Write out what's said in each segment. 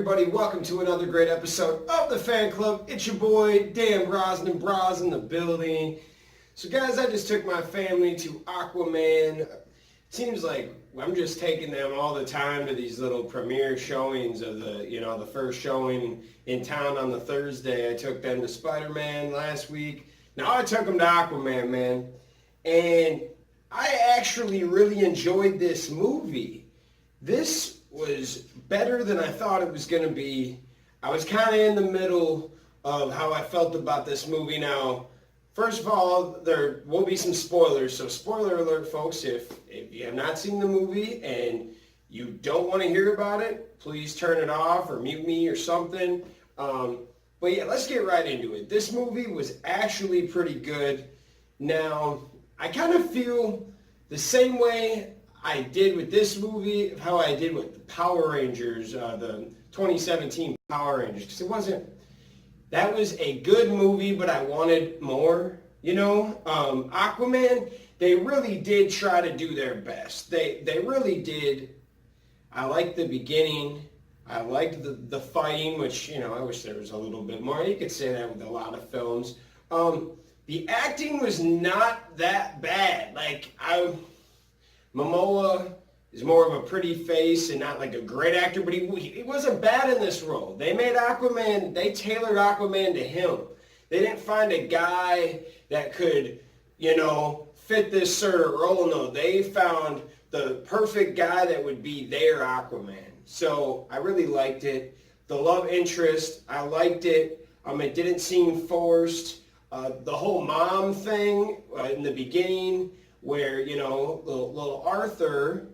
everybody? Welcome to another great episode of the Fan Club. It's your boy, Dan Brosnan, Bros in the building. So guys, I just took my family to AquaMan. Seems like I'm just taking them all the time to these little premiere showings of the first showing in town on the Thursday. I took them to Spider-Man last week. Now I took them to AquaMan, man. And I actually really enjoyed this movie. This was better than I thought it was going to be. I was kind of in the middle of how I felt about this movie. Now, first of all, there will be some spoilers. So spoiler alert, folks, if you have not seen the movie and you don't want to hear about it, please turn it off or mute me or something. But yeah, let's get right into it. This movie was actually pretty good. Now, I kind of feel the same way I did with this movie, how I did with the Power Rangers, the 2017 Power Rangers, because that was a good movie, but I wanted more, AquaMan, they really did try to do their best. They really did. I liked the beginning. I liked the fighting, which, I wish there was a little bit more. You could say that with a lot of films. The acting was not that bad. Momoa is more of a pretty face and not like a great actor, but he wasn't bad in this role. They made AquaMan, they tailored AquaMan to him. They didn't find a guy that could, fit this sort of role. No, they found the perfect guy that would be their AquaMan. So I really liked it. The love interest, I liked it. It didn't seem forced. The whole mom thing in the beginning, where, little Arthur,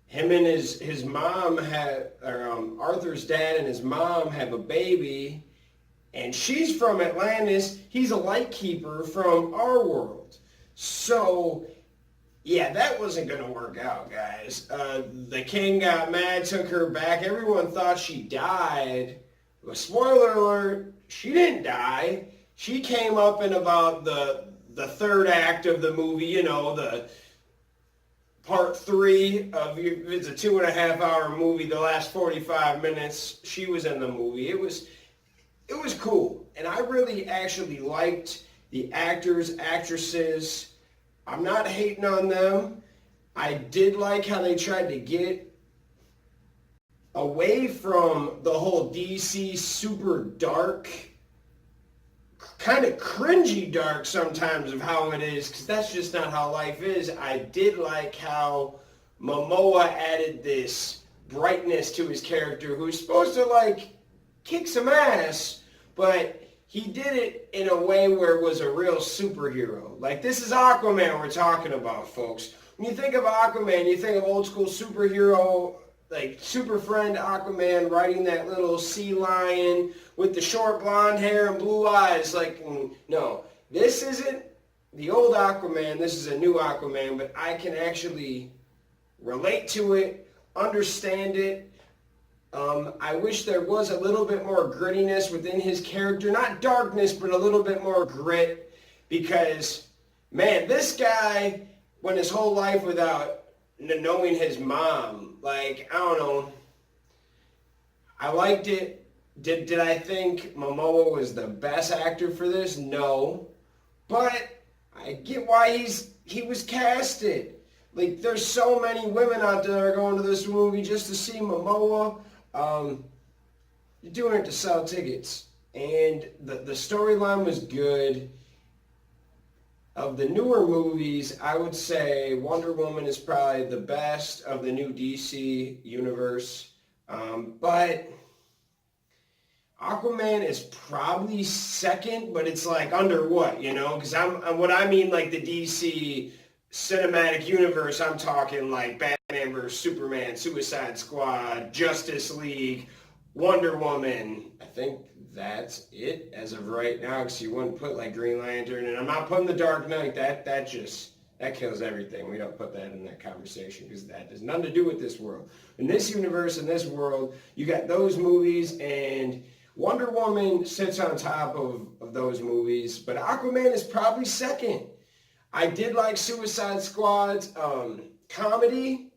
him and his mom Arthur's dad and his mom have a baby, and she's from Atlantis. He's a lightkeeper from our world. So, yeah, that wasn't going to work out, guys. The king got mad, took her back. Everyone thought she died. But spoiler alert, she didn't die. She came up in about the third act of the movie, the part 3 of, it's a 2.5 hour movie, the last 45 minutes, she was in the movie. It was cool. And I really actually liked the actors, actresses. I'm not hating on them. I did like how they tried to get away from the whole DC super dark, kind of cringy dark sometimes of how it is, because that's just not how life is. I did like how Momoa added this brightness to his character, who's supposed to kick some ass, but he did it in a way where it was a real superhero. This is AquaMan we're talking about, folks. When you think of AquaMan, you think of old school superhero, super friend Aquaman riding that little sea lion with the short blonde hair and blue eyes. No, this isn't the old Aquaman. This is a new Aquaman, but I can actually relate to it, understand it. I wish there was a little bit more grittiness within his character. Not darkness, but a little bit more grit. Because, man, this guy went his whole life without knowing his mom. I don't know. I liked it. Did I think Momoa was the best actor for this? No. But I get why he was casted. There's so many women out there that are going to this movie just to see Momoa. You're doing it to sell tickets. And the storyline was good. Of the newer movies, I would say Wonder Woman is probably the best of the new DC universe. But Aquaman is probably second, but it's under what, Because what I mean, the DC cinematic universe, I'm talking Batman vs. Superman, Suicide Squad, Justice League, Wonder Woman. I think that's it as of right now, because you wouldn't put Green Lantern, and I'm not putting the Dark Knight. That kills everything. We don't put that in that conversation, because that has nothing to do with this world. In this universe, in this world, you got those movies, and Wonder Woman sits on top of those movies, but Aquaman is probably second. I did like Suicide Squad's comedy,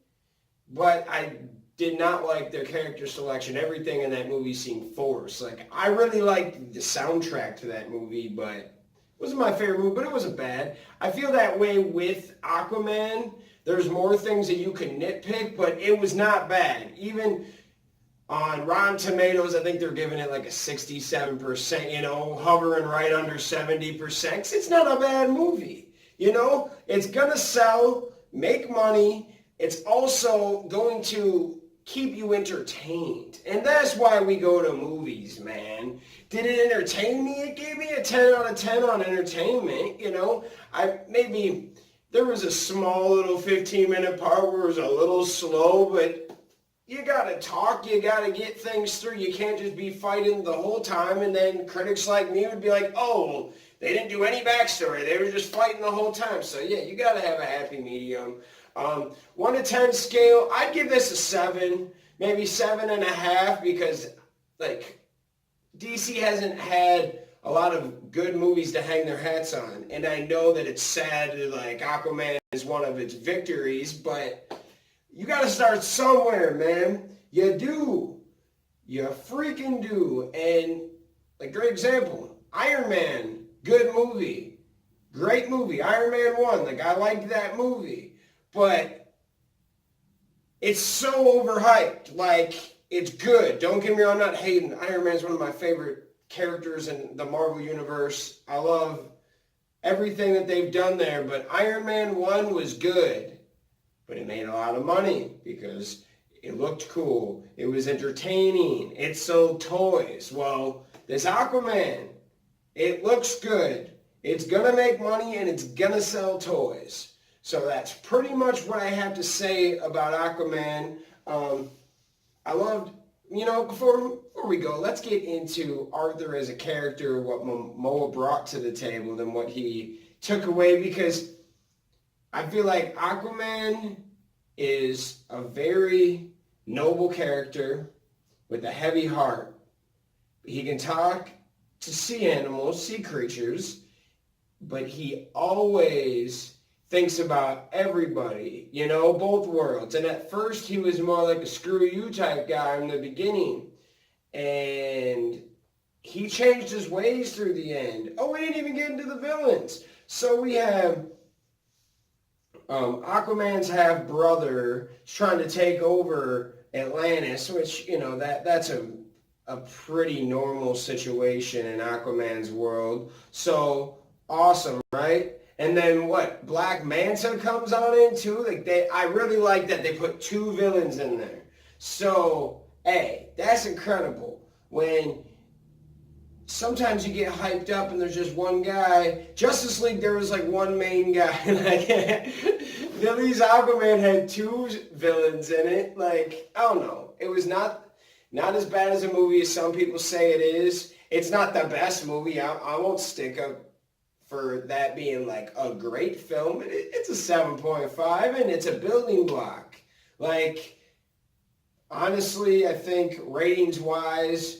but I did not like their character selection. Everything in that movie seemed forced. Like, I really liked the soundtrack to that movie, but it wasn't my favorite movie, but it wasn't bad. I feel that way with Aquaman. There's more things that you can nitpick, but it was not bad. Even on Rotten Tomatoes, I think they're giving it like a 67%, hovering right under 70%. 'Cause it's not a bad movie. It's going to sell, make money. It's also going to keep you entertained. And that's why we go to movies, man. Did it entertain me? It gave me a 10 out of 10 on entertainment. There was a small little 15-minute part where it was a little slow, but you got to talk. You got to get things through. You can't just be fighting the whole time. And then critics like me would be like, oh, they didn't do any backstory. They were just fighting the whole time. So, yeah, you got to have a happy medium. 1 to 10 scale, I'd give this a 7, maybe 7.5, because, DC hasn't had a lot of good movies to hang their hats on. And I know that it's sad that, Aquaman is one of its victories, but you got to start somewhere, man. You do. You freaking do. And, great example, Iron Man, good movie. Great movie. Iron Man 1, I liked that movie. But it's so overhyped. It's good. Don't get me wrong, I'm not hating. Iron Man is one of my favorite characters in the Marvel Universe. I love everything that they've done there. But Iron Man 1 was good. But it made a lot of money because it looked cool. It was entertaining. It sold toys. Well, this Aquaman, it looks good. It's going to make money and it's going to sell toys. So that's pretty much what I have to say about Aquaman. I loved, before we go, let's get into Arthur as a character, what Momoa brought to the table, and what he took away, because I feel like Aquaman is a very noble character with a heavy heart. He can talk to sea animals, sea creatures, but he always thinks about everybody, both worlds. And at first he was more like a screw you type guy in the beginning. And he changed his ways through the end. Oh, we didn't even get into the villains. So we have Aquaman's half-brother trying to take over Atlantis, which, that's a pretty normal situation in Aquaman's world. So, awesome, right? And then what? Black Manta comes on in too. I really like that they put 2 villains in there. So, hey, that's incredible. When sometimes you get hyped up and there's just one guy. Justice League, there was one main guy. Litty's Aquaman had 2 villains in it. I don't know. It was not as bad as a movie as some people say it is. It's not the best movie. I won't stick up for that being a great film. It's a 7.5 and it's a building block. Honestly, I think ratings wise,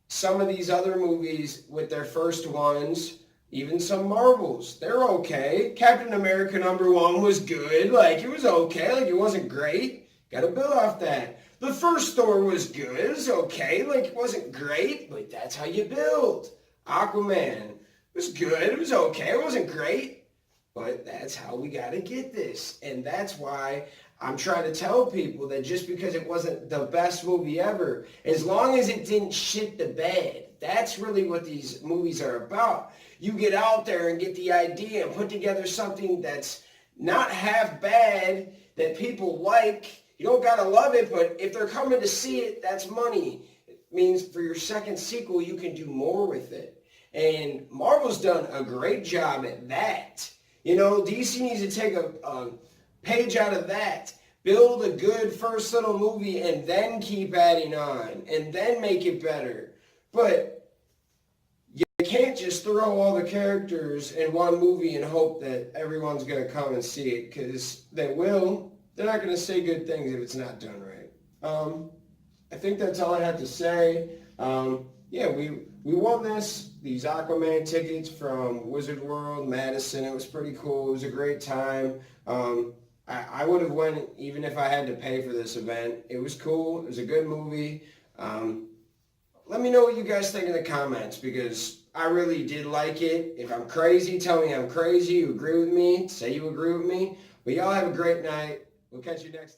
some of these other movies with their first ones, even some Marvels, they're okay. Captain America #1 was good. It was okay. It wasn't great. Gotta build off that. The first Thor was good. It was okay. It wasn't great, but that's how you build. Aquaman, it was good. It was okay. It wasn't great. But that's how we got to get this. And that's why I'm trying to tell people that just because it wasn't the best movie ever, as long as it didn't shit the bed, that's really what these movies are about. You get out there and get the idea and put together something that's not half bad, that people like. You don't got to love it, but if they're coming to see it, that's money. It means for your second sequel, you can do more with it. And Marvel's done a great job at that. DC needs to take a page out of that. Build a good first little movie and then keep adding on. And then make it better. But you can't just throw all the characters in one movie and hope that everyone's going to come and see it. Because they will. They're not going to say good things if it's not done right. I think that's all I have to say. Yeah, we won these Aquaman tickets from Wizard World, Madison. It was pretty cool. It was a great time. I would have went even if I had to pay for this event. It was cool. It was a good movie. Let me know what you guys think in the comments because I really did like it. If I'm crazy, tell me I'm crazy. You agree with me? Say you agree with me. But y'all have a great night. We'll catch you next time.